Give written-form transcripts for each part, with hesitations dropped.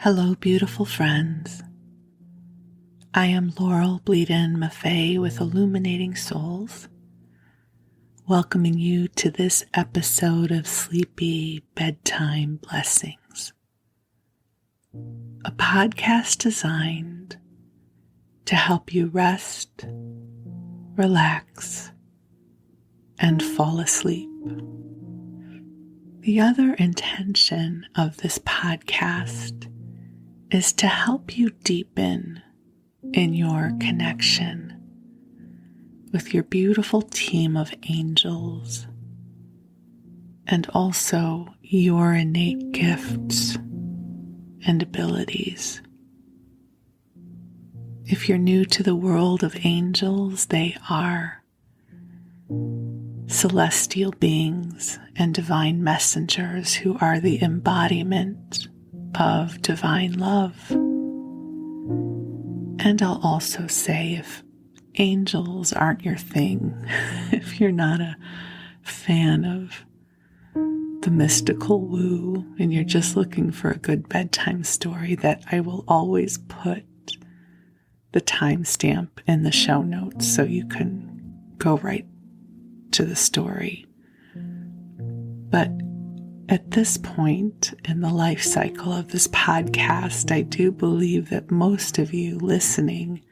Hello, beautiful friends. I am Laurel Bleadon-Maffei with Illuminating Souls, welcoming you to this episode of Sleepy Bedtime Blessings, a podcast designed to help you rest, relax, and fall asleep. The other intention of this podcast is to help you deepen in your connection with your beautiful team of angels and also your innate gifts and abilities. If you're new to the world of angels, they are celestial beings and divine messengers who are the embodiment of divine love. And I'll also say, if angels aren't your thing, if you're not a fan of the mystical woo and you're just looking for a good bedtime story, that I will always put the timestamp in the show notes so you can go right to the story. But at this point in the life cycle of this podcast, I do believe that most of you listening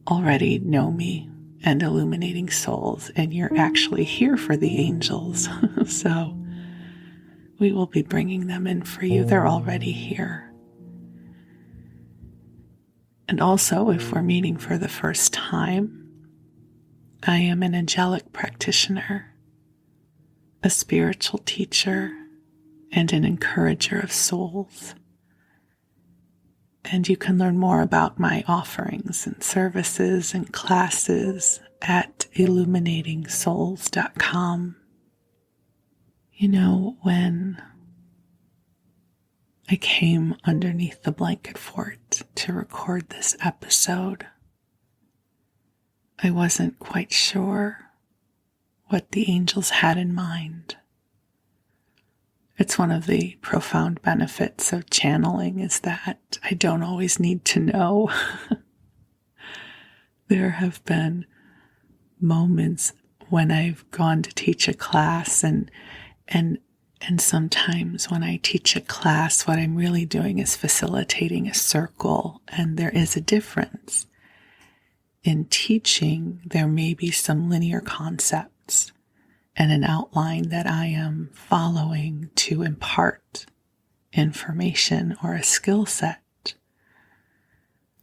already know me and Illuminating Souls, and you're actually here for the angels. So we will be bringing them in for you. They're already here. And also, if we're meeting for the first time, I am an angelic practitioner, a spiritual teacher, and an encourager of souls. And you can learn more about my offerings and services and classes at illuminating-souls.com. You know, when I came underneath the blanket fort to record this episode, I wasn't quite sure what the angels had in mind. It's one of the profound benefits of channeling is that I don't always need to know. There have been moments when I've gone to teach a class and sometimes when I teach a class, what I'm really doing is facilitating a circle, and there is a difference. In teaching, there may be some linear concepts and an outline that I am following to impart information or a skill set.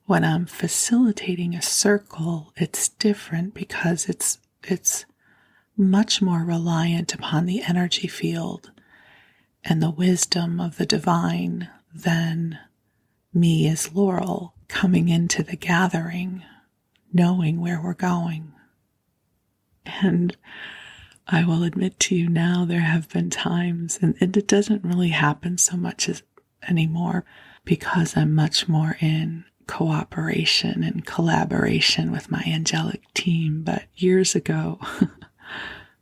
When I'm facilitating a circle, it's different because it's much more reliant upon the energy field and the wisdom of the divine than me as Laurel coming into the gathering, knowing where we're going. And I will admit to you now, there have been times, and it doesn't really happen so much anymore because I'm much more in cooperation and collaboration with my angelic team. But years ago,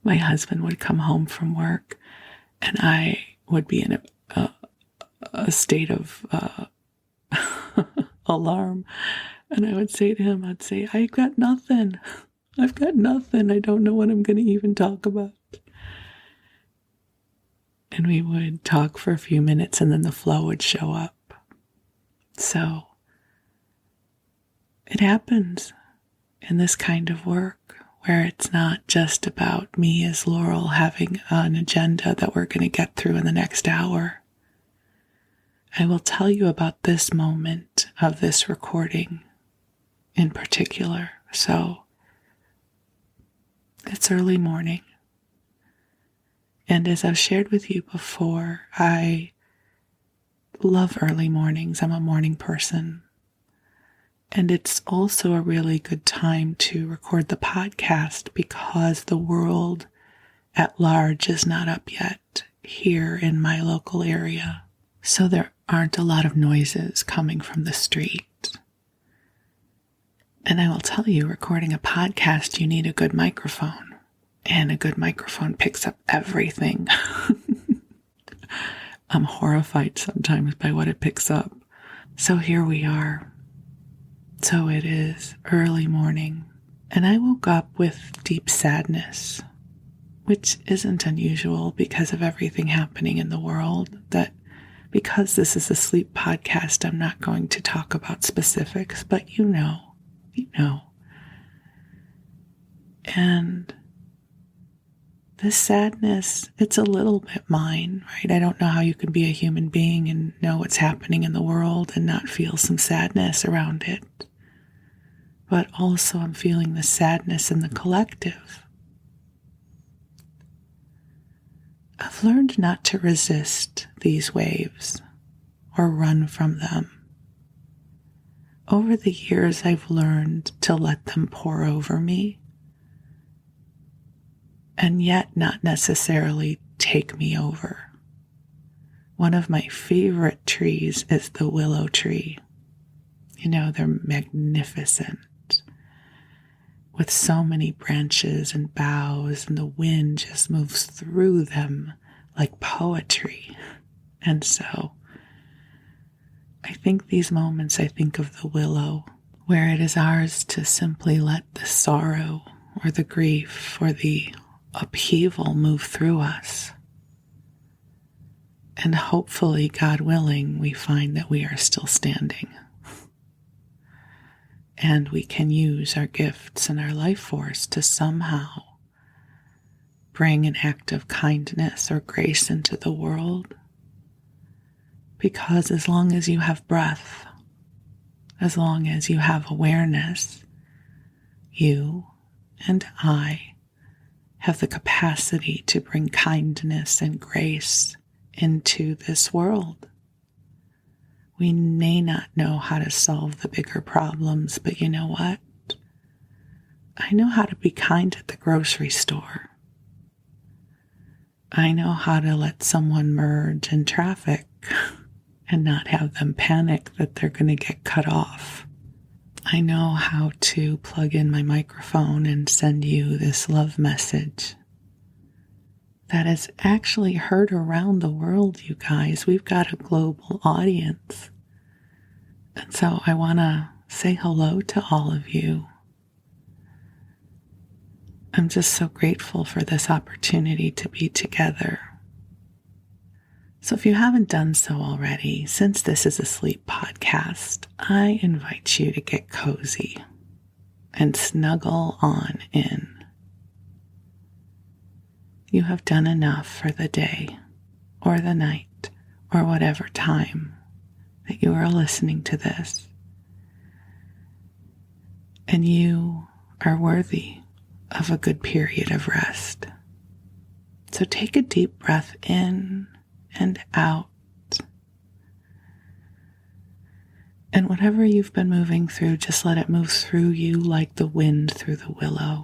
my husband would come home from work and I would be in a state of alarm. And I would say to him, I've got nothing. I don't know what I'm going to even talk about. And we would talk for a few minutes and then the flow would show up. So it happens in this kind of work where it's not just about me as Laurel having an agenda that we're going to get through in the next hour. I will tell you about this moment of this recording in particular. So it's early morning. And as I've shared with you before, I love early mornings. I'm a morning person. And it's also a really good time to record the podcast because the world at large is not up yet here in my local area. So there aren't a lot of noises coming from the street. And I will tell you, recording a podcast, you need a good microphone. And a good microphone picks up everything. I'm horrified sometimes by what it picks up. So here we are. So it is early morning, and I woke up with deep sadness, which isn't unusual because of everything happening in the world. That because this is a sleep podcast, I'm not going to talk about specifics, but you know. And this sadness, it's a little bit mine, right? I don't know how you can be a human being and know what's happening in the world and not feel some sadness around it. But also I'm feeling the sadness in the collective. I've learned not to resist these waves or run from them. Over the years, I've learned to let them pour over me, and yet not necessarily take me over. One of my favorite trees is the willow tree. You know, they're magnificent, with so many branches and boughs, and the wind just moves through them like poetry. And so I think these moments, I think of the willow, where it is ours to simply let the sorrow or the grief or the upheaval move through us. And hopefully, God willing, we find that we are still standing. And we can use our gifts and our life force to somehow bring an act of kindness or grace into the world. Because as long as you have breath, as long as you have awareness, you and I have the capacity to bring kindness and grace into this world. We may not know how to solve the bigger problems, but you know what? I know how to be kind at the grocery store. I know how to let someone merge in traffic and not have them panic that they're going to get cut off. I know how to plug in my microphone and send you this love message that is actually heard around the world, you guys. We've got a global audience. And so I want to say hello to all of you. I'm just so grateful for this opportunity to be together. So if you haven't done so already, since this is a sleep podcast, I invite you to get cozy and snuggle on in. You have done enough for the day or the night or whatever time that you are listening to this. And you are worthy of a good period of rest. So take a deep breath in and out. And whatever you've been moving through, just let it move through you like the wind through the willow.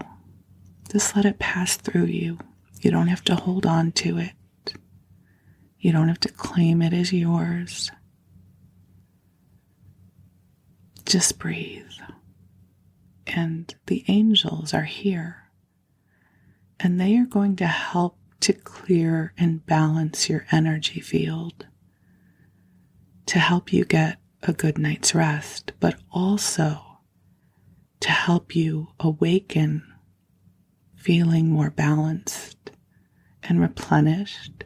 Just let it pass through you. You don't have to hold on to it. You don't have to claim it as yours. Just breathe. And the angels are here. And they are going to help to clear and balance your energy field, to help you get a good night's rest, but also to help you awaken feeling more balanced and replenished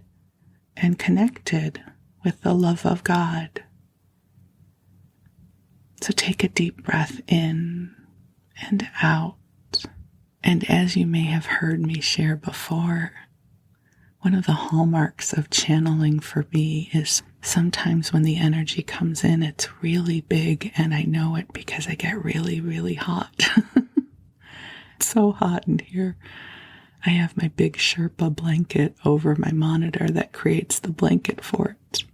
and connected with the love of God. So take a deep breath in and out. And as you may have heard me share before, one of the hallmarks of channeling for me is sometimes when the energy comes in, it's really big, and I know it because I get really, really hot. It's so hot in here. I have my big Sherpa blanket over my monitor that creates the blanket fort.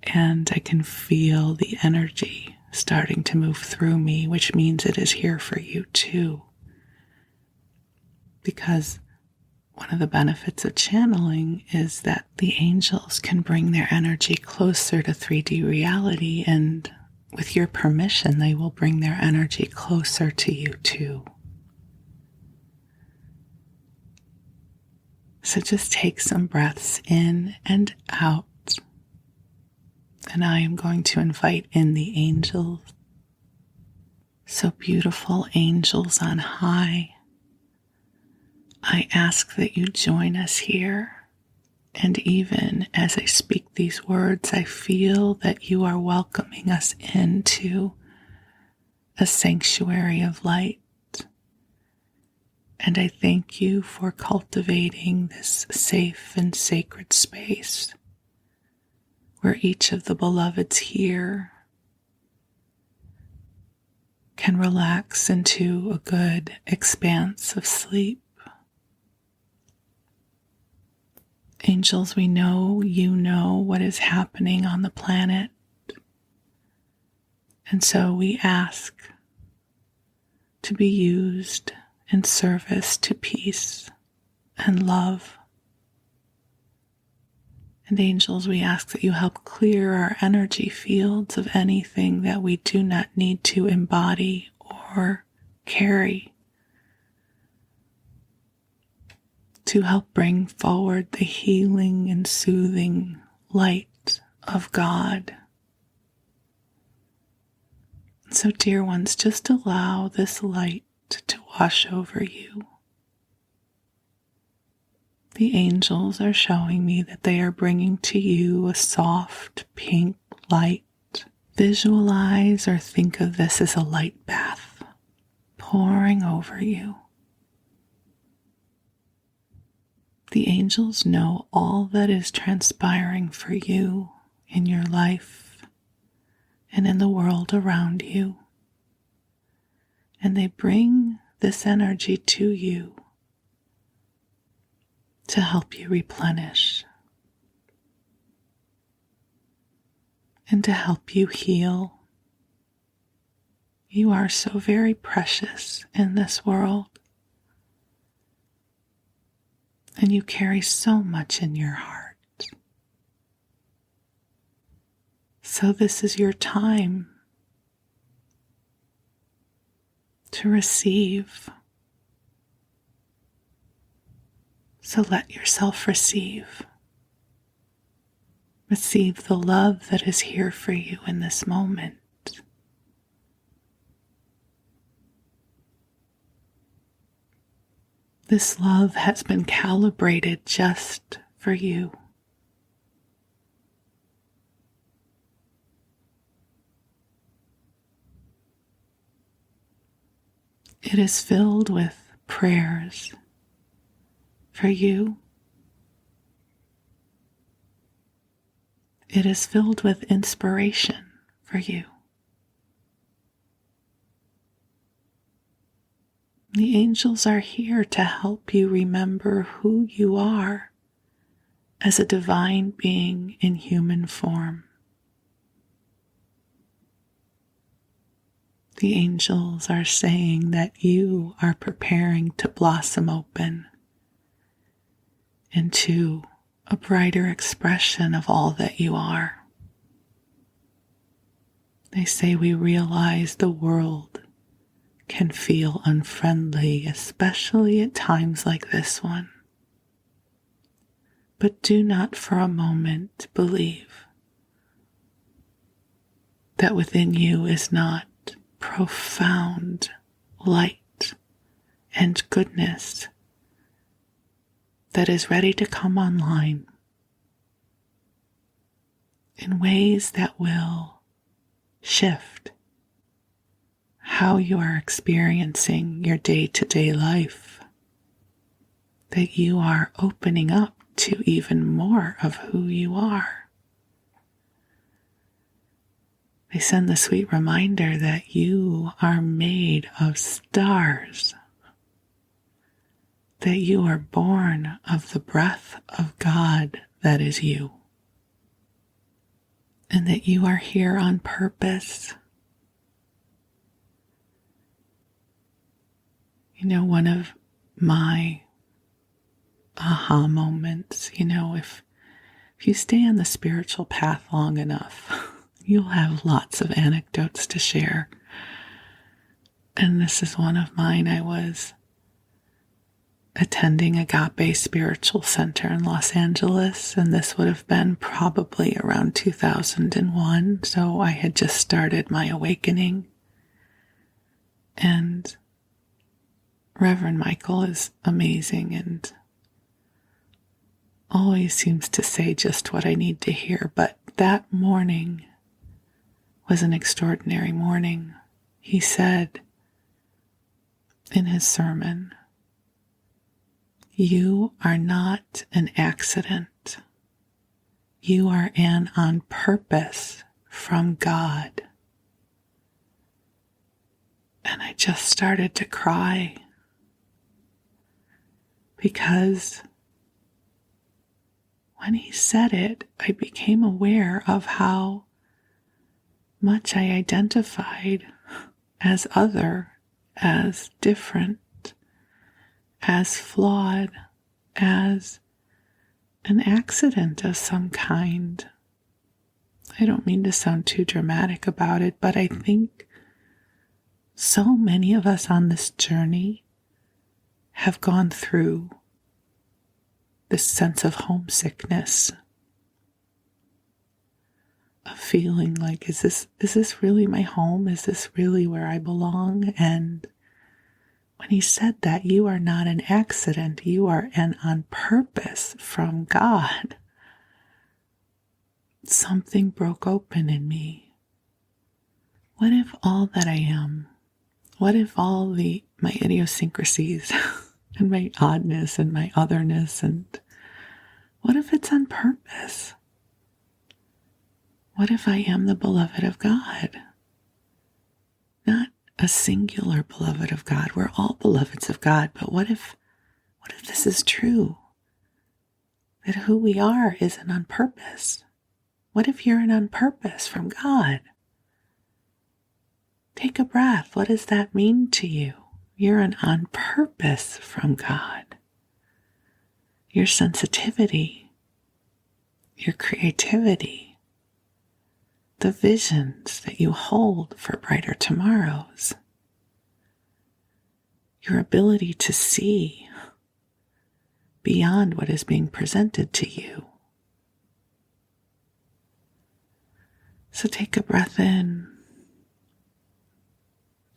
And I can feel the energy starting to move through me, which means it is here for you too. Because one of the benefits of channeling is that the angels can bring their energy closer to 3D reality, and with your permission, they will bring their energy closer to you too. So just take some breaths in and out And I am going to invite in the angels. So beautiful angels on high, I ask that you join us here. And even as I speak these words, I feel that you are welcoming us into a sanctuary of light. And I thank you for cultivating this safe and sacred space where each of the beloveds here can relax into a good expanse of sleep. Angels, we know you know what is happening on the planet. And so we ask to be used in service to peace and love. And angels, we ask that you help clear our energy fields of anything that we do not need to embody or carry, to help bring forward the healing and soothing light of God. So, dear ones, just allow this light to wash over you. The angels are showing me that they are bringing to you a soft pink light. Visualize or think of this as a light bath pouring over you. The angels know all that is transpiring for you in your life and in the world around you. And they bring this energy to you to help you replenish and to help you heal. You are so very precious in this world, and you carry so much in your heart. So this is your time to receive. So let yourself receive. Receive the love that is here for you in this moment. This love has been calibrated just for you. It is filled with prayers for you. It is filled with inspiration for you. The angels are here to help you remember who you are as a divine being in human form. The angels are saying that you are preparing to blossom open into a brighter expression of all that you are. They say we realize the world can feel unfriendly, especially at times like this one. But do not for a moment believe that within you is not profound light and goodness that is ready to come online in ways that will shift how you are experiencing your day-to-day life, that you are opening up to even more of who you are. They send the sweet reminder that you are made of stars, that you are born of the breath of God that is you, and that you are here on purpose. You know, one of my aha moments, if you stay on the spiritual path long enough, you'll have lots of anecdotes to share. And this is one of mine. I was attending Agape Spiritual Center in Los Angeles, and this would have been probably around 2001, so I had just started my awakening. And Reverend Michael is amazing and always seems to say just what I need to hear, but that morning was an extraordinary morning. He said in his sermon, "You are not an accident. You are an on purpose from God." And I just started to cry because when he said it, I became aware of how much I identified as other, as different, as flawed, as an accident of some kind. I don't mean to sound too dramatic about it, but I think so many of us on this journey have gone through this sense of homesickness, of feeling like, is this really my home? Is this really where I belong? And when he said that, you are not an accident, you are an on purpose from God, something broke open in me. What if all that I am, what if all my idiosyncrasies and my oddness and my otherness, and what if it's on purpose? What if I am the beloved of God? Not a singular beloved of God. We're all beloveds of God, but what if this is true? That who we are is an on purpose. What if you're an on purpose from God? Take a breath. What does that mean to you? You're an on purpose from God. Your sensitivity, your creativity, the visions that you hold for brighter tomorrows, your ability to see beyond what is being presented to you. So take a breath in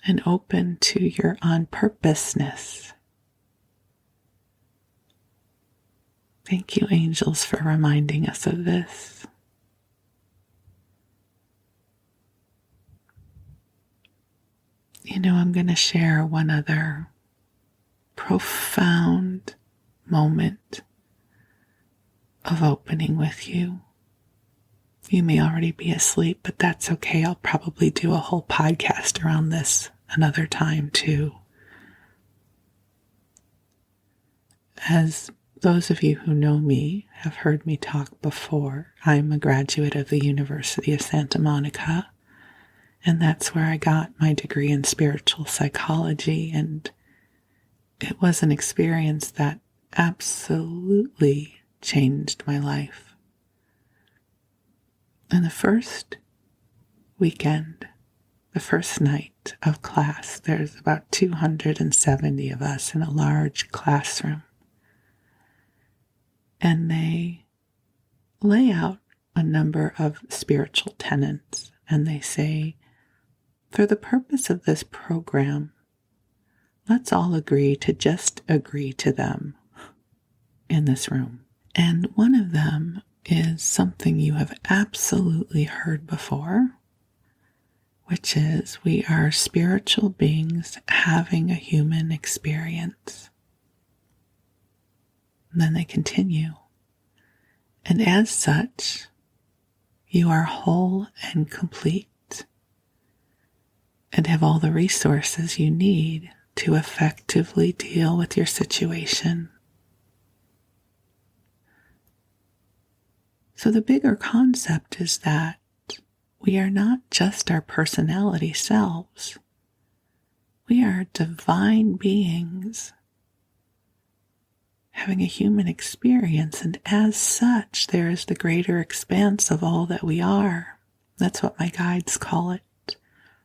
and open to your on-purposeness. Thank you, angels, for reminding us of this. You know, I'm going to share one other profound moment of opening with you. You may already be asleep, but that's okay. I'll probably do a whole podcast around this another time too. As those of you who know me have heard me talk before, I'm a graduate of the University of Santa Monica, and that's where I got my degree in spiritual psychology, and it was an experience that absolutely changed my life. And the first weekend, the first night of class, there's about 270 of us in a large classroom. And they lay out a number of spiritual tenets, and they say, for the purpose of this program, let's all agree to just agree to them in this room. And one of them is something you have absolutely heard before, which is we are spiritual beings having a human experience. And then they continue. And as such, you are whole and complete and have all the resources you need to effectively deal with your situation. So the bigger concept is that we are not just our personality selves. We are divine beings having a human experience, and as such, there is the greater expanse of all that we are. That's what my guides call it.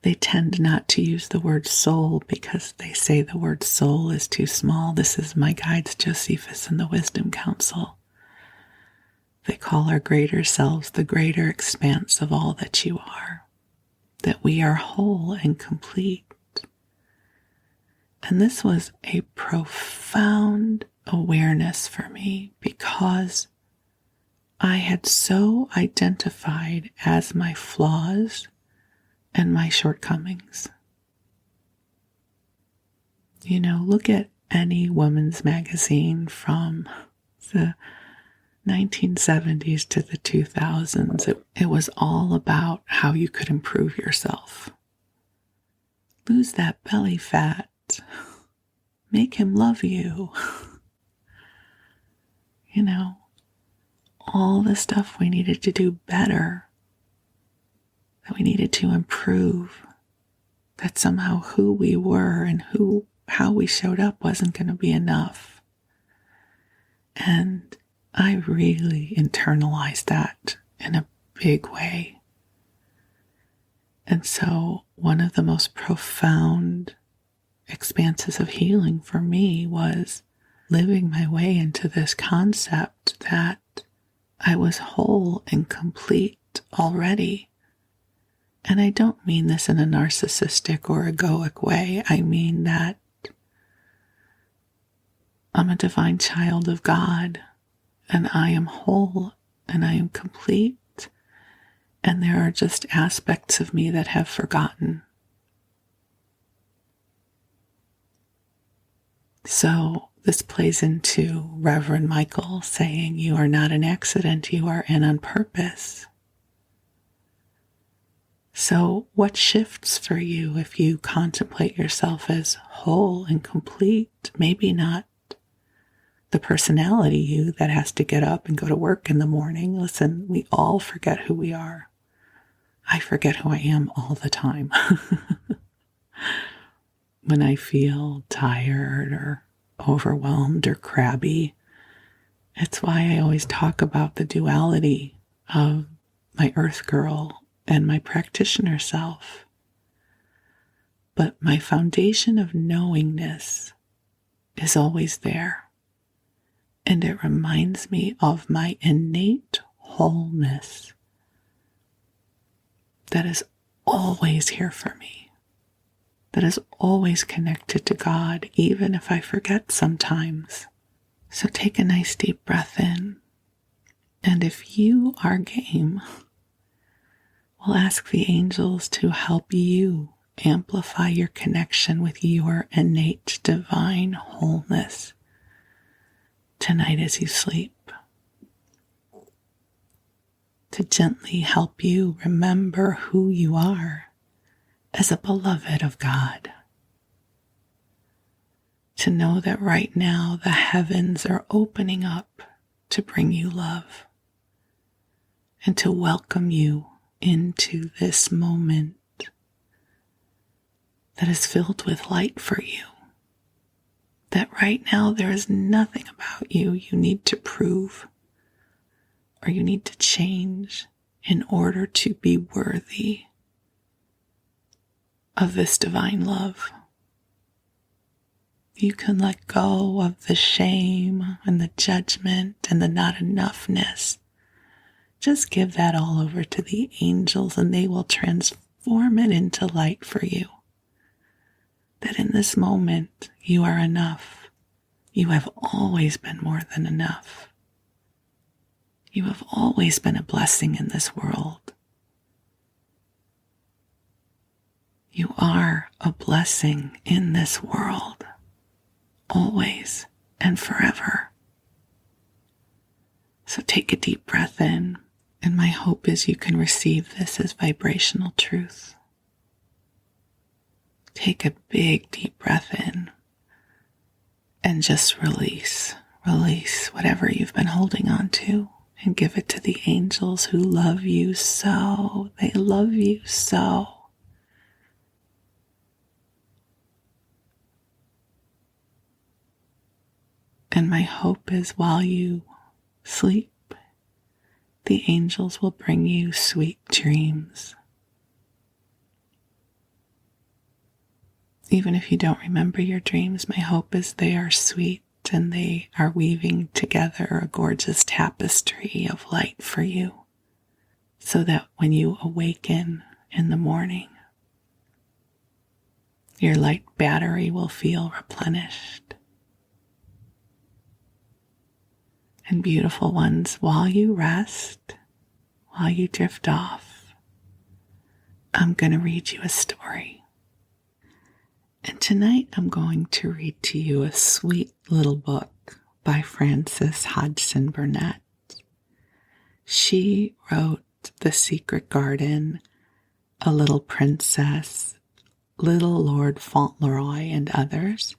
They tend not to use the word soul because they say the word soul is too small. This is my guides, Josephus and the Wisdom Council. They call our greater selves the greater expanse of all that you are, that we are whole and complete. And this was a profound awareness for me because I had so identified as my flaws and my shortcomings. You know, look at any women's magazine from the 1970s to the 2000s. It was all about how you could improve yourself. Lose that belly fat. Make him love you. You know, all the stuff we needed to do better, that we needed to improve, that somehow who we were and how we showed up wasn't going to be enough. And I really internalized that in a big way. And so one of the most profound expanses of healing for me was living my way into this concept that I was whole and complete already. And I don't mean this in a narcissistic or egoic way. I mean that I'm a divine child of God, and I am whole and I am complete. And there are just aspects of me that have forgotten. So this plays into Reverend Michael saying, you are not an accident, you are in on purpose. So what shifts for you if you contemplate yourself as whole and complete? Maybe not the personality you that has to get up and go to work in the morning. Listen, we all forget who we are. I forget who I am all the time. When I feel tired or overwhelmed or crabby, it's why I always talk about the duality of my earth girl and my practitioner self. But my foundation of knowingness is always there. And it reminds me of my innate wholeness that is always here for me, that is always connected to God, even if I forget sometimes. So take a nice deep breath in. And if you are game, we'll ask the angels to help you amplify your connection with your innate divine wholeness tonight as you sleep, to gently help you remember who you are as a beloved of God, to know that right now the heavens are opening up to bring you love and to welcome you into this moment that is filled with light for you. That right now there is nothing about you need to prove or you need to change in order to be worthy of this divine love. You can let go of the shame and the judgment and the not enoughness. Just give that all over to the angels and they will transform it into light for you. That in this moment, you are enough. You have always been more than enough. You have always been a blessing in this world. You are a blessing in this world, always and forever. So take a deep breath in, and my hope is you can receive this as vibrational truth. Take a big, deep breath in and just release whatever you've been holding on to and give it to the angels who love you so. They love you so. And my hope is while you sleep, the angels will bring you sweet dreams. Even if you don't remember your dreams, my hope is they are sweet and they are weaving together a gorgeous tapestry of light for you, so that when you awaken in the morning, your light battery will feel replenished. And beautiful ones, while you rest, while you drift off, I'm going to read you a story. And tonight I'm going to read to you a sweet little book by Frances Hodgson Burnett. She wrote The Secret Garden, A Little Princess, Little Lord Fauntleroy, and others.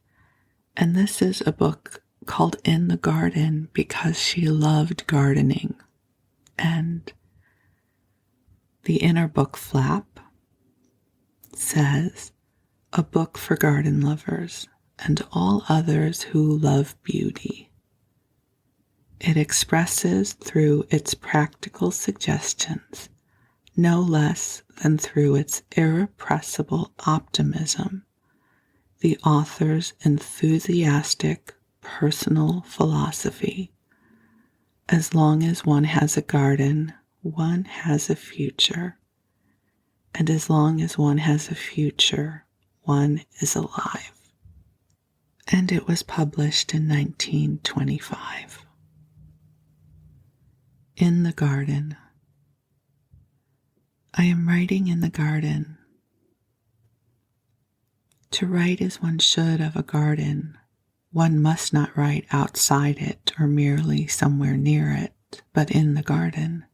And this is a book called In the Garden because she loved gardening. And the inner book flap says, a book for garden lovers and all others who love beauty. It expresses through its practical suggestions no less than through its irrepressible optimism the author's enthusiastic personal philosophy. As long as one has a garden, one has a future. And as long as one has a future, one is alive. And it was published in 1925. In the Garden. I am writing in the garden. To write as one should of a garden, one must not write outside it or merely somewhere near it, but in the garden.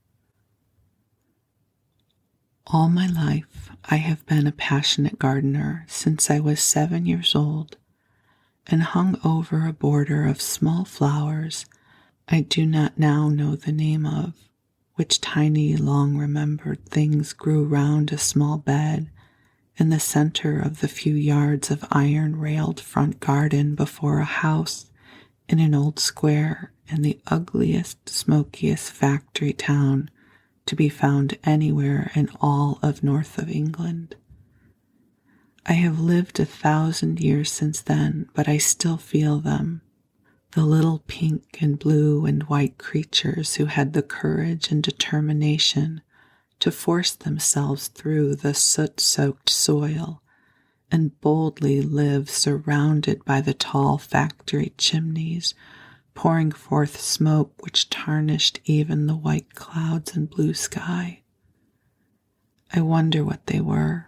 All my life, I have been a passionate gardener since I was 7 years old, and hung over a border of small flowers I do not now know the name of, which tiny, long-remembered things grew round a small bed in the center of the few yards of iron-railed front garden before a house in an old square in the ugliest, smokiest factory town to be found anywhere in all of north of England. I have lived 1,000 years since then, but I still feel them, the little pink and blue and white creatures who had the courage and determination to force themselves through the soot-soaked soil and boldly live surrounded by the tall factory chimneys, pouring forth smoke which tarnished even the white clouds and blue sky. I wonder what they were.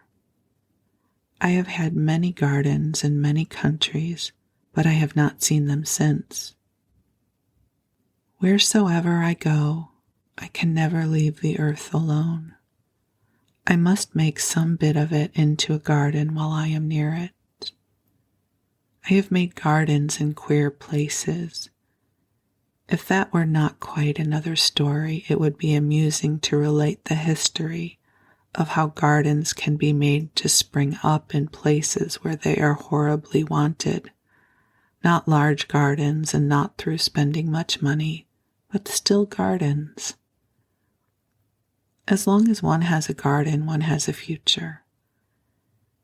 I have had many gardens in many countries, but I have not seen them since. Wheresoever I go, I can never leave the earth alone. I must make some bit of it into a garden while I am near it. I have made gardens in queer places. If that were not quite another story, it would be amusing to relate the history of how gardens can be made to spring up in places where they are horribly wanted. Not large gardens and not through spending much money, but still gardens. As long as one has a garden, one has a future.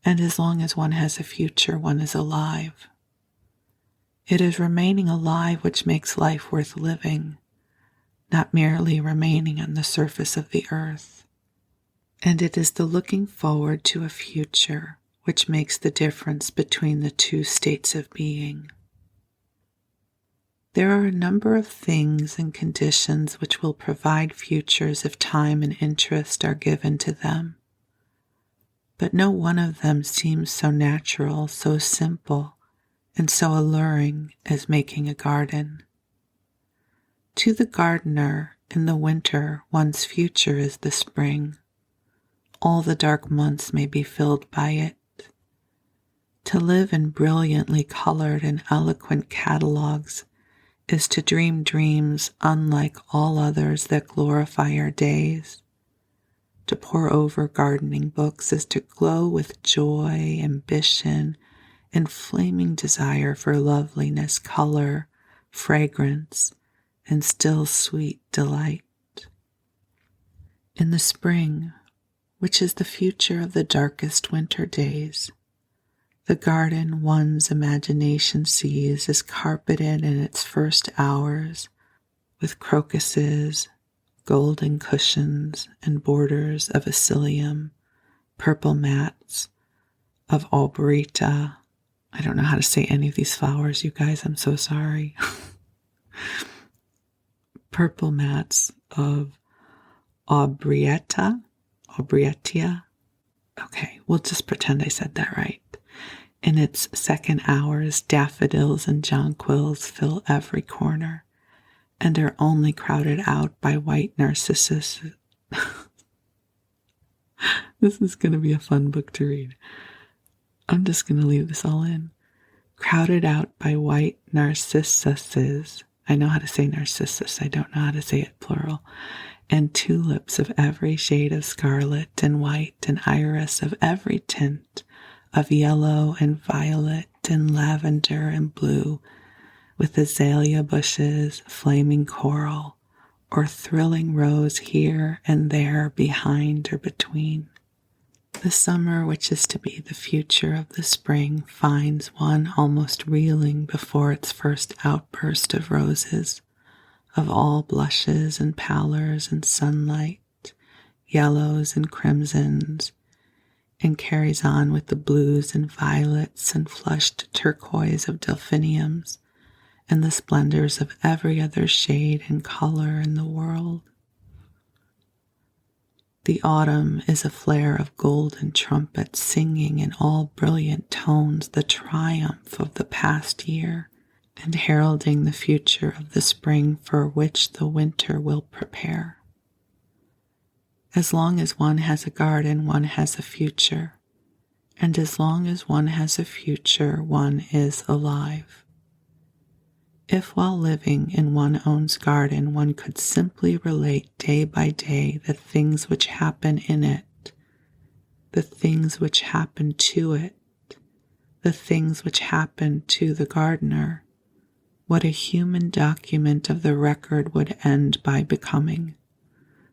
And as long as one has a future, one is alive. It is remaining alive which makes life worth living, not merely remaining on the surface of the earth. And it is the looking forward to a future which makes the difference between the two states of being. There are a number of things and conditions which will provide futures if time and interest are given to them. But no one of them seems so natural, so simple, and so alluring as making a garden. To the gardener, in the winter, one's future is the spring. All the dark months may be filled by it. To live in brilliantly colored and eloquent catalogues is to dream dreams unlike all others that glorify our days. To pore over gardening books is to glow with joy, ambition, and flaming desire for loveliness, color, fragrance, and still sweet delight. In the spring, which is the future of the darkest winter days, The garden one's imagination sees is carpeted in its first hours with crocuses, golden cushions, and borders of asilium, purple mats of alberita. I don't know how to say any of these flowers, you guys. I'm so sorry. Purple mats of aubrietia. Okay, we'll just pretend I said that right. In its second hours, daffodils and jonquils fill every corner and are only crowded out by white narcissus. This is going to be a fun book to read. I'm just going to leave this all in. Crowded out by white narcissuses. I know how to say narcissus. I don't know how to say it plural. And tulips of every shade of scarlet and white and iris of every tint of yellow and violet and lavender and blue, with azalea bushes, flaming coral, or thrilling rose here and there behind or between. The summer, which is to be the future of the spring, finds one almost reeling before its first outburst of roses, of all blushes and pallors and sunlight, yellows and crimsons, and carries on with the blues and violets and flushed turquoise of delphiniums and the splendors of every other shade and color in the world. The autumn is a flare of golden trumpets singing in all brilliant tones the triumph of the past year and heralding the future of the spring for which the winter will prepare. As long as one has a garden, one has a future, and as long as one has a future, one is alive. If while living in one's own garden, one could simply relate day by day the things which happen in it, the things which happen to it, the things which happen to the gardener, what a human document of the record would end by becoming.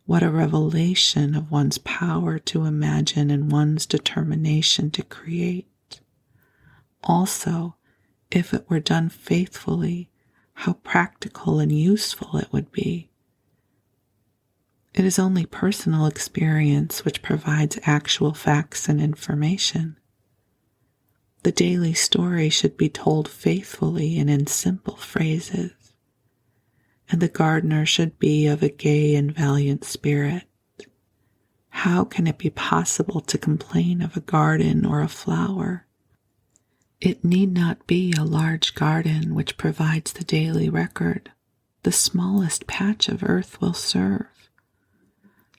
What a revelation of one's power to imagine and one's determination to create. Also, if it were done faithfully, how practical and useful it would be. It is only personal experience which provides actual facts and information. The daily story should be told faithfully and in simple phrases, and the gardener should be of a gay and valiant spirit. How can it be possible to complain of a garden or a flower? It need not be a large garden which provides the daily record. The smallest patch of earth will serve.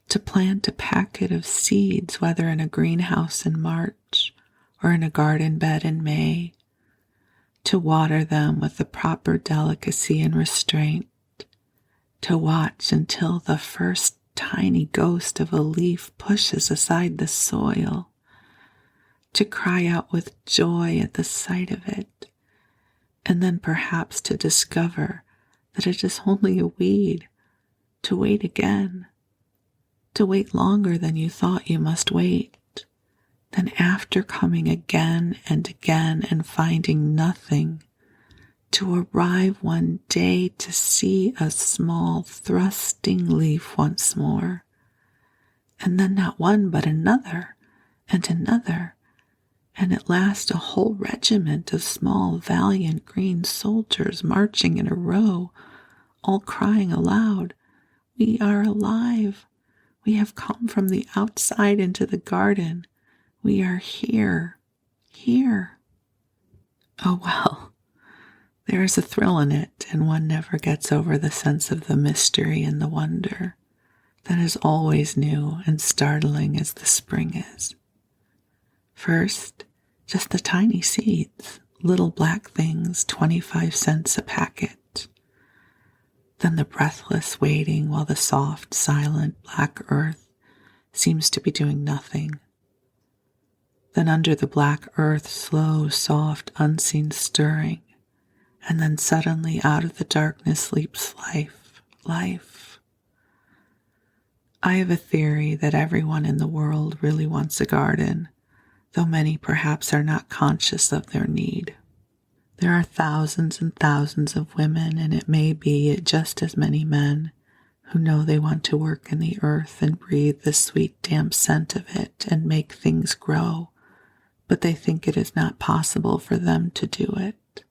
To plant a packet of seeds, whether in a greenhouse in March or in a garden bed in May, to water them with the proper delicacy and restraint, to watch until the first tiny ghost of a leaf pushes aside the soil, to cry out with joy at the sight of it, and then perhaps to discover that it is only a weed, to wait again, to wait longer than you thought you must wait, then after coming again and again and finding nothing, to arrive one day to see a small thrusting leaf once more, and then not one but another and another, and at last a whole regiment of small, valiant green soldiers marching in a row, all crying aloud, "We are alive! We have come from the outside into the garden. We are here, here." Oh well, there is a thrill in it, and one never gets over the sense of the mystery and the wonder that is always new and startling as the spring is. First, just the tiny seeds, little black things, 25 cents a packet. Then the breathless waiting while the soft, silent black earth seems to be doing nothing. Then under the black earth, slow, soft, unseen stirring, and then suddenly out of the darkness leaps life, life. I have a theory that everyone in the world really wants a garden, though many perhaps are not conscious of their need. There are thousands and thousands of women, and it may be just as many men, who know they want to work in the earth and breathe the sweet damp scent of it and make things grow, but they think it is not possible for them to do it.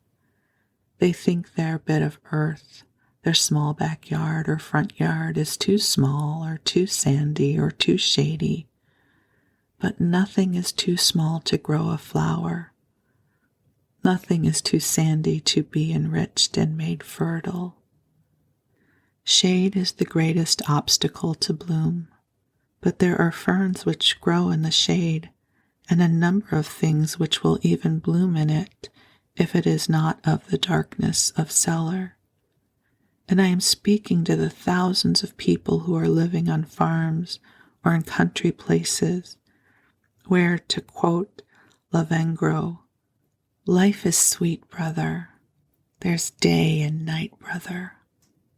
They think their bit of earth, their small backyard or front yard, is too small or too sandy or too shady. But nothing is too small to grow a flower. Nothing is too sandy to be enriched and made fertile. Shade is the greatest obstacle to bloom, but there are ferns which grow in the shade, and a number of things which will even bloom in it if it is not of the darkness of cellar. And I am speaking to the thousands of people who are living on farms or in country places, where, to quote Lavengro, life is sweet, brother. There's day and night, brother,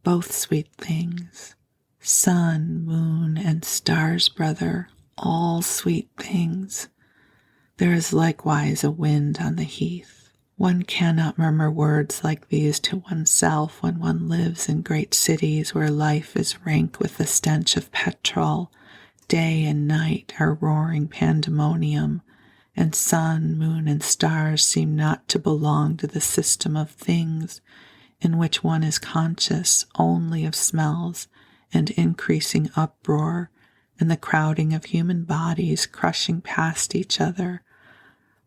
both sweet things. Sun, moon, and stars, brother, all sweet things. There is likewise a wind on the heath. One cannot murmur words like these to oneself when one lives in great cities where life is rank with the stench of petrol. Day and night are roaring pandemonium, and sun, moon, and stars seem not to belong to the system of things in which one is conscious only of smells and increasing uproar and the crowding of human bodies crushing past each other,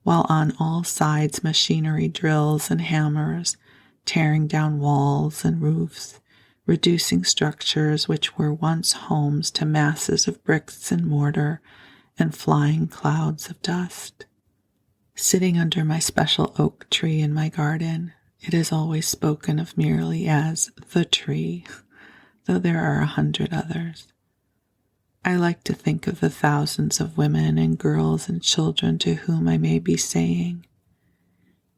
while on all sides machinery drills and hammers, tearing down walls and roofs, reducing structures which were once homes to masses of bricks and mortar and flying clouds of dust. Sitting under my special oak tree in my garden, it is always spoken of merely as the tree, though there are 100 others. I like to think of the thousands of women and girls and children to whom I may be saying,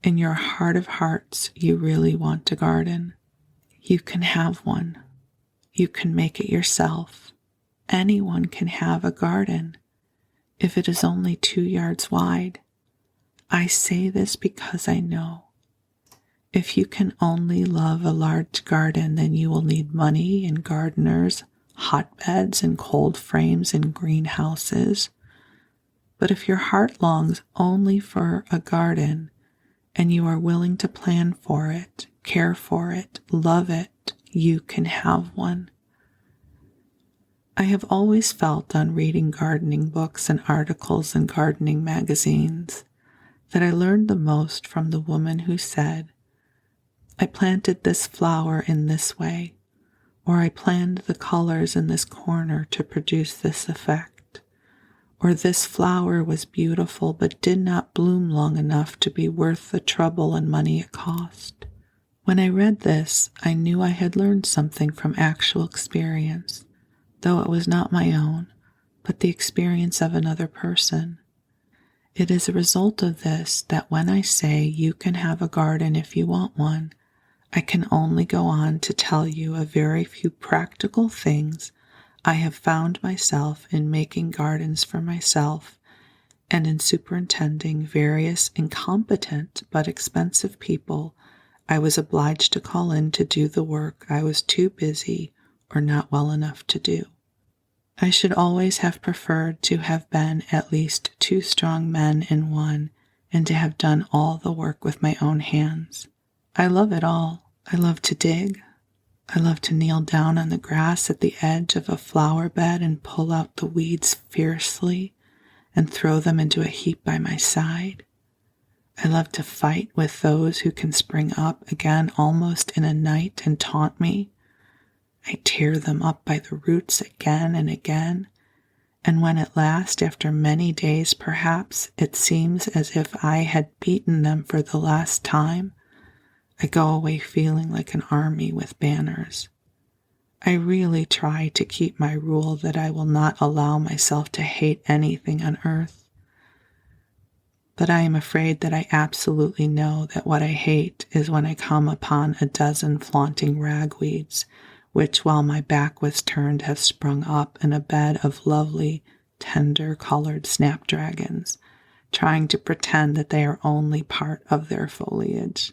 in your heart of hearts, you really want a garden. You can have one. You can make it yourself. Anyone can have a garden, if it is only 2 yards wide. I say this because I know. If you can only love a large garden, then you will need money and gardeners, hotbeds and cold frames and greenhouses. But if your heart longs only for a garden, and you are willing to plan for it, care for it, love it, you can have one. I have always felt on reading gardening books and articles in gardening magazines that I learned the most from the woman who said, I planted this flower in this way, or I planned the colors in this corner to produce this effect, or this flower was beautiful but did not bloom long enough to be worth the trouble and money it cost. When I read this, I knew I had learned something from actual experience, though it was not my own, but the experience of another person. It is a result of this that when I say you can have a garden if you want one, I can only go on to tell you a very few practical things I have found myself in making gardens for myself and in superintending various incompetent but expensive people I was obliged to call in to do the work I was too busy or not well enough to do. I should always have preferred to have been at least 2 strong men in one and to have done all the work with my own hands. I love it all. I love to dig. I love to kneel down on the grass at the edge of a flower bed and pull out the weeds fiercely and throw them into a heap by my side. I love to fight with those who can spring up again almost in a night and taunt me. I tear them up by the roots again and again, and when at last, after many days perhaps, it seems as if I had beaten them for the last time, I go away feeling like an army with banners. I really try to keep my rule that I will not allow myself to hate anything on earth. But I am afraid that I absolutely know that what I hate is when I come upon a dozen flaunting ragweeds, which while my back was turned have sprung up in a bed of lovely, tender-colored snapdragons, trying to pretend that they are only part of their foliage.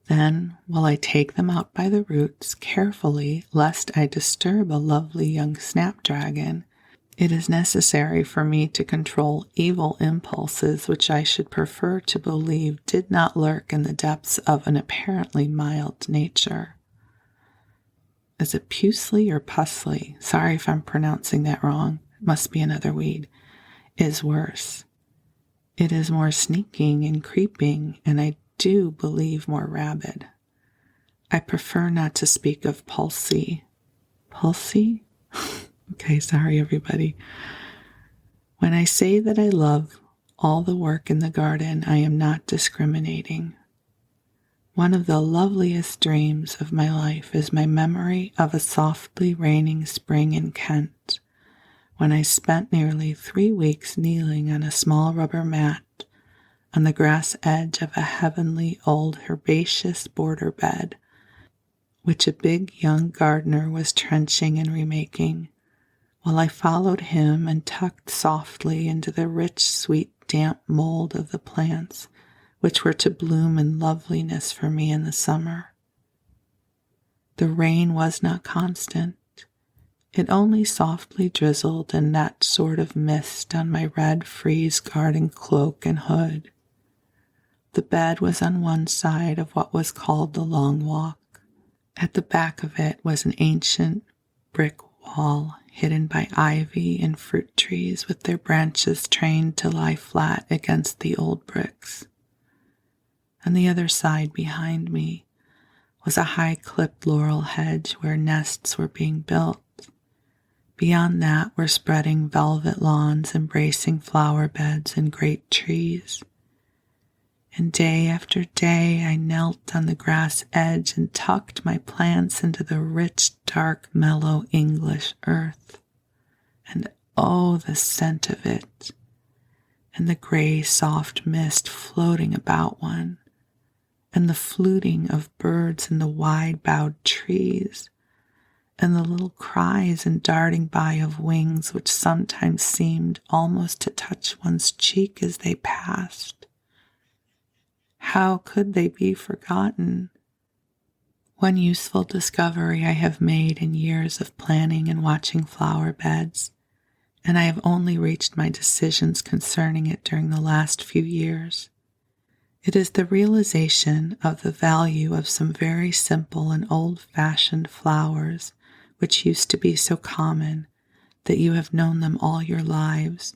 Then, while I take them out by the roots carefully, lest I disturb a lovely young snapdragon, it is necessary for me to control evil impulses which I should prefer to believe did not lurk in the depths of an apparently mild nature. Is it pusley or pusley? Sorry if I'm pronouncing that wrong. It must be another weed. Is worse. It is more sneaking and creeping, and I do believe more rabid. I prefer not to speak of pulsy. Pulsy? Okay, sorry everybody. When I say that I love all the work in the garden, I am not discriminating. One of the loveliest dreams of my life is my memory of a softly raining spring in Kent, when I spent nearly 3 weeks kneeling on a small rubber mat on the grass edge of a heavenly old herbaceous border bed, which a big young gardener was trenching and remaking, while I followed him and tucked softly into the rich, sweet, damp mold of the plants which were to bloom in loveliness for me in the summer. The rain was not constant. It only softly drizzled in that sort of mist on my red frieze garden cloak and hood. The bed was on one side of what was called the Long Walk. At the back of it was an ancient brick wall hidden by ivy and fruit trees with their branches trained to lie flat against the old bricks. On the other side behind me was a high-clipped laurel hedge where nests were being built. Beyond that were spreading velvet lawns embracing flower beds and great trees. And day after day I knelt on the grass edge and tucked my plants into the rich, dark, mellow English earth. And oh, the scent of it, and the gray, soft mist floating about one, and the fluting of birds in the wide-boughed trees, and the little cries and darting by of wings which sometimes seemed almost to touch one's cheek as they passed. How could they be forgotten? One useful discovery I have made in years of planning and watching flower beds, and I have only reached my decisions concerning it during the last few years. It is the realization of the value of some very simple and old-fashioned flowers which used to be so common that you have known them all your lives,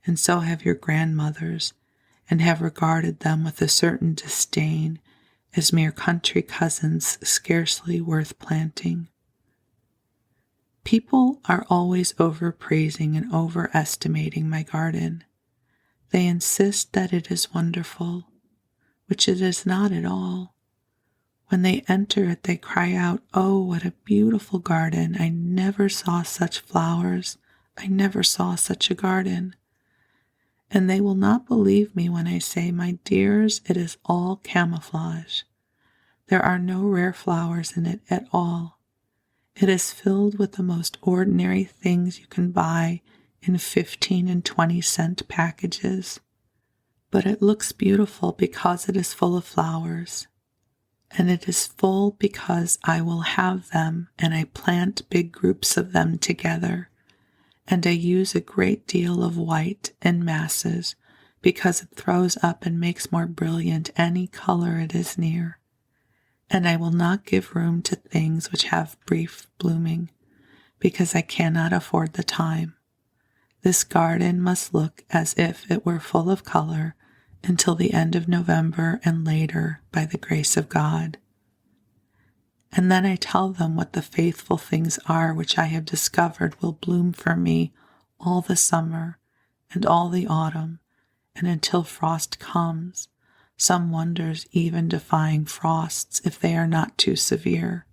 and so have your grandmothers, and have regarded them with a certain disdain as mere country cousins scarcely worth planting. People are always overpraising and overestimating my garden. They insist that it is wonderful, which it is not at all. When they enter it, they cry out, "Oh, what a beautiful garden! I never saw such flowers. I never saw such a garden." And they will not believe me when I say, "My dears, it is all camouflage. There are no rare flowers in it at all. It is filled with the most ordinary things you can buy in 15 and 20-cent packages. But it looks beautiful because it is full of flowers. And it is full because I will have them, and I plant big groups of them together. And I use a great deal of white in masses because it throws up and makes more brilliant any color it is near. And I will not give room to things which have brief blooming because I cannot afford the time. This garden must look as if it were full of color until the end of November and later, by the grace of God." And then I tell them what the faithful things are which I have discovered will bloom for me all the summer and all the autumn, and until frost comes, some wonders even defying frosts if they are not too severe.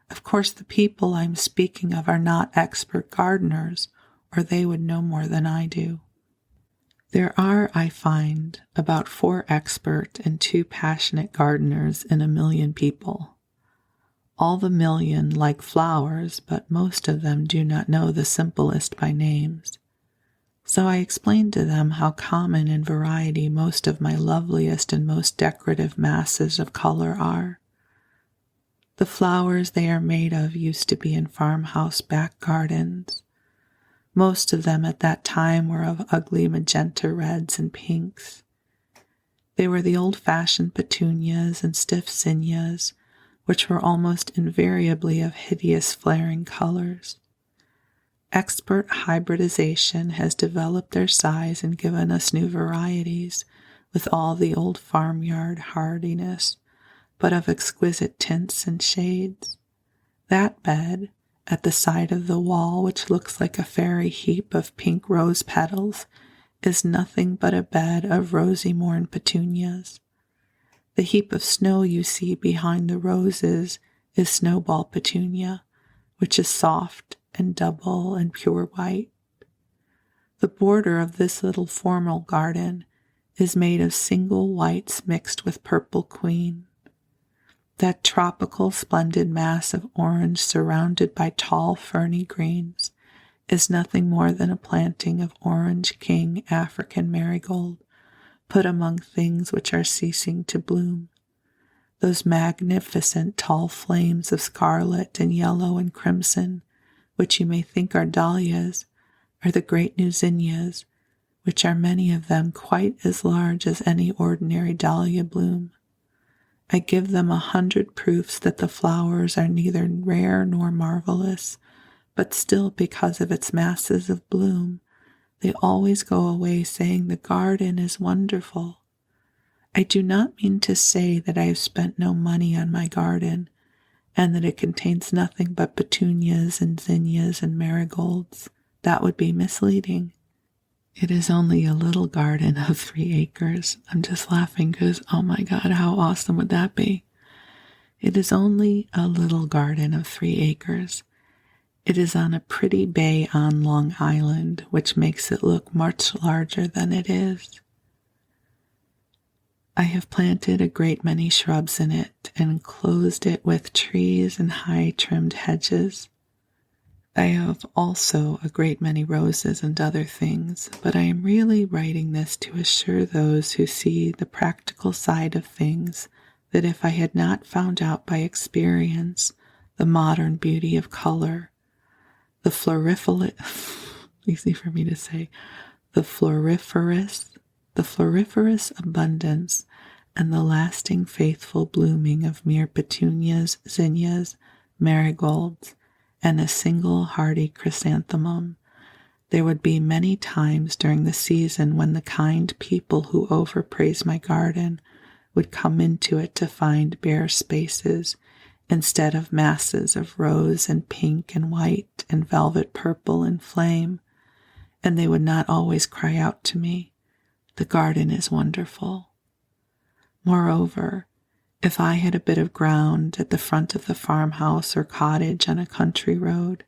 Of course, the people I am speaking of are not expert gardeners, or they would know more than I do. There are, I find, about 4 expert and 2 passionate gardeners in 1,000,000 people. All the 1,000,000 like flowers, but most of them do not know the simplest by names. So I explained to them how common in variety most of my loveliest and most decorative masses of color are. The flowers they are made of used to be in farmhouse back gardens. Most of them at that time were of ugly magenta reds and pinks. They were the old-fashioned petunias and stiff zinnias, which were almost invariably of hideous flaring colors. Expert hybridization has developed their size and given us new varieties, with all the old farmyard hardiness, but of exquisite tints and shades. That bed, at the side of the wall, which looks like a fairy heap of pink rose petals, is nothing but a bed of rosy morn petunias. The heap of snow you see behind the roses is snowball petunia, which is soft and double and pure white. The border of this little formal garden is made of single whites mixed with purple queen. That tropical splendid mass of orange surrounded by tall ferny greens is nothing more than a planting of orange king African marigold put among things which are ceasing to bloom. Those magnificent tall flames of scarlet and yellow and crimson, which you may think are dahlias, are the great new zinnias, which are many of them quite as large as any ordinary dahlia bloom. I give them 100 proofs that the flowers are neither rare nor marvelous, but still, because of its masses of bloom, they always go away saying the garden is wonderful. I do not mean to say that I have spent no money on my garden, and that it contains nothing but petunias and zinnias and marigolds. That would be misleading. It is only a little garden of 3 acres. I'm just laughing because, oh my God, how awesome would that be? It is only a little garden of 3 acres. It is on a pretty bay on Long Island, which makes it look much larger than it is. I have planted a great many shrubs in it and enclosed it with trees and high-trimmed hedges. I have also a great many roses and other things, but I am really writing this to assure those who see the practical side of things that if I had not found out by experience the modern beauty of color, the easy for me to say, the floriferous abundance and the lasting faithful blooming of mere petunias, zinnias, marigolds, and a single hardy chrysanthemum, there would be many times during the season when the kind people who overpraise my garden would come into it to find bare spaces instead of masses of rose and pink and white and velvet purple and flame, and they would not always cry out to me, "The garden is wonderful." Moreover, if I had a bit of ground at the front of the farmhouse or cottage on a country road,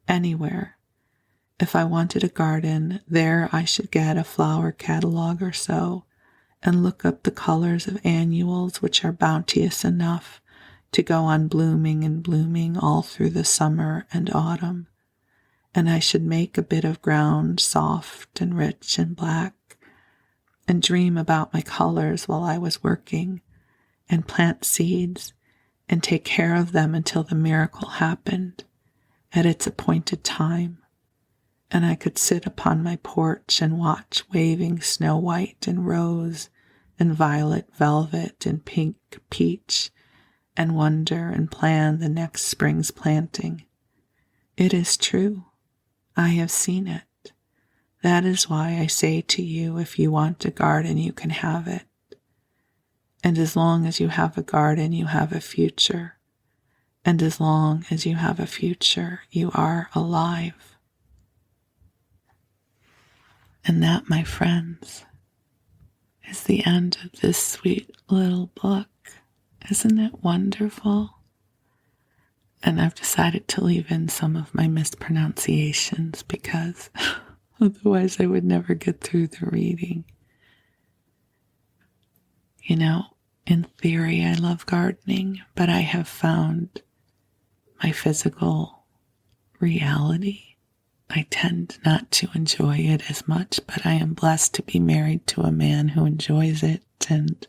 anywhere, if I wanted a garden, there I should get a flower catalogue or so, and look up the colors of annuals which are bounteous enough to go on blooming and blooming all through the summer and autumn, and I should make a bit of ground soft and rich and black, and dream about my colors while I was working, and plant seeds, and take care of them until the miracle happened at its appointed time, and I could sit upon my porch and watch waving snow white and rose and violet velvet and pink peach, and wonder and plan the next spring's planting. It is true. I have seen it. That is why I say to you, if you want a garden, you can have it. And as long as you have a garden, you have a future. And as long as you have a future, you are alive. And that, my friends, is the end of this sweet little book. Isn't it wonderful? And I've decided to leave in some of my mispronunciations because otherwise I would never get through the reading. You know, in theory, I love gardening, but I have found my physical reality I tend not to enjoy it as much, but I am blessed to be married to a man who enjoys it, and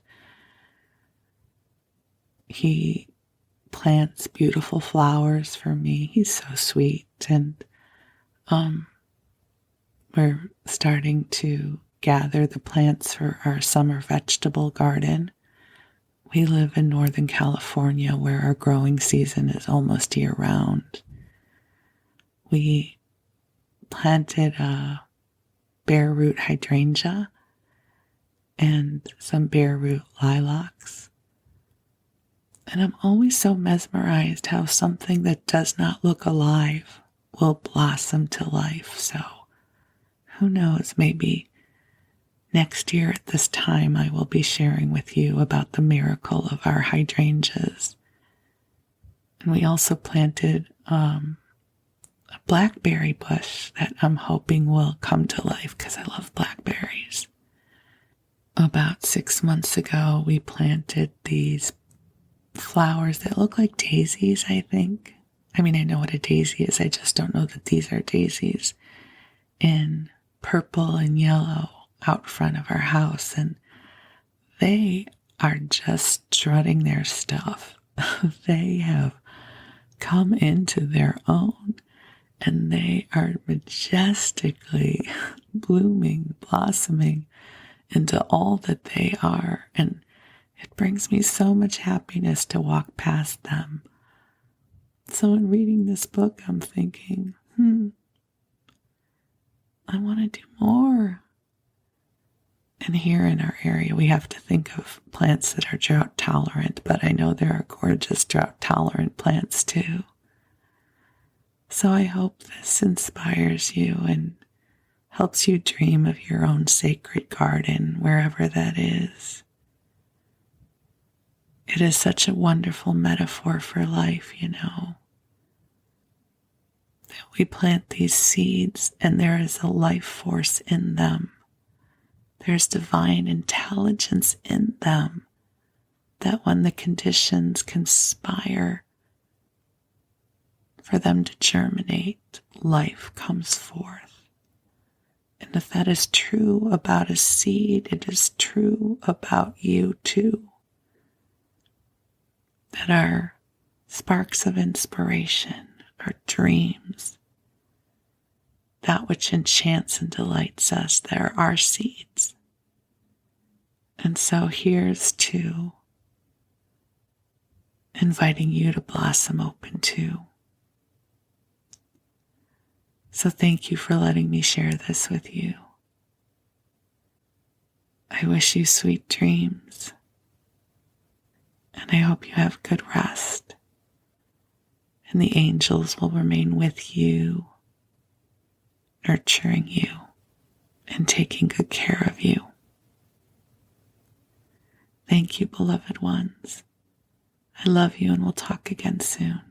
he plants beautiful flowers for me. He's so sweet, and we're starting to gather the plants for our summer vegetable garden. We live in Northern California where our growing season is almost year-round. We planted a bare root hydrangea and some bare root lilacs. And I'm always so mesmerized how something that does not look alive will blossom to life. So who knows, maybe next year at this time I will be sharing with you about the miracle of our hydrangeas. And we also planted a blackberry bush that I'm hoping will come to life because I love blackberries. About 6 months ago, we planted these flowers that look like daisies, I think. I mean, I know what a daisy is. I just don't know that these are daisies, in purple and yellow out front of our house. And they are just strutting their stuff. They have come into their own, and they are majestically blooming, blossoming into all that they are. And it brings me so much happiness to walk past them. So in reading this book, I'm thinking, I want to do more. And here in our area, we have to think of plants that are drought tolerant, but I know there are gorgeous drought tolerant plants too. So I hope this inspires you and helps you dream of your own sacred garden, wherever that is. It is such a wonderful metaphor for life, that we plant these seeds and there is a life force in them. There's divine intelligence in them that when the conditions conspire for them to germinate, life comes forth. And if that is true about a seed, it is true about you too. That our sparks of inspiration, our dreams, that which enchants and delights us, they're our seeds. And so here's to inviting you to blossom open too. So thank you for letting me share this with you. I wish you sweet dreams, and I hope you have good rest, and the angels will remain with you, nurturing you and taking good care of you. Thank you, beloved ones. I love you, and we'll talk again soon.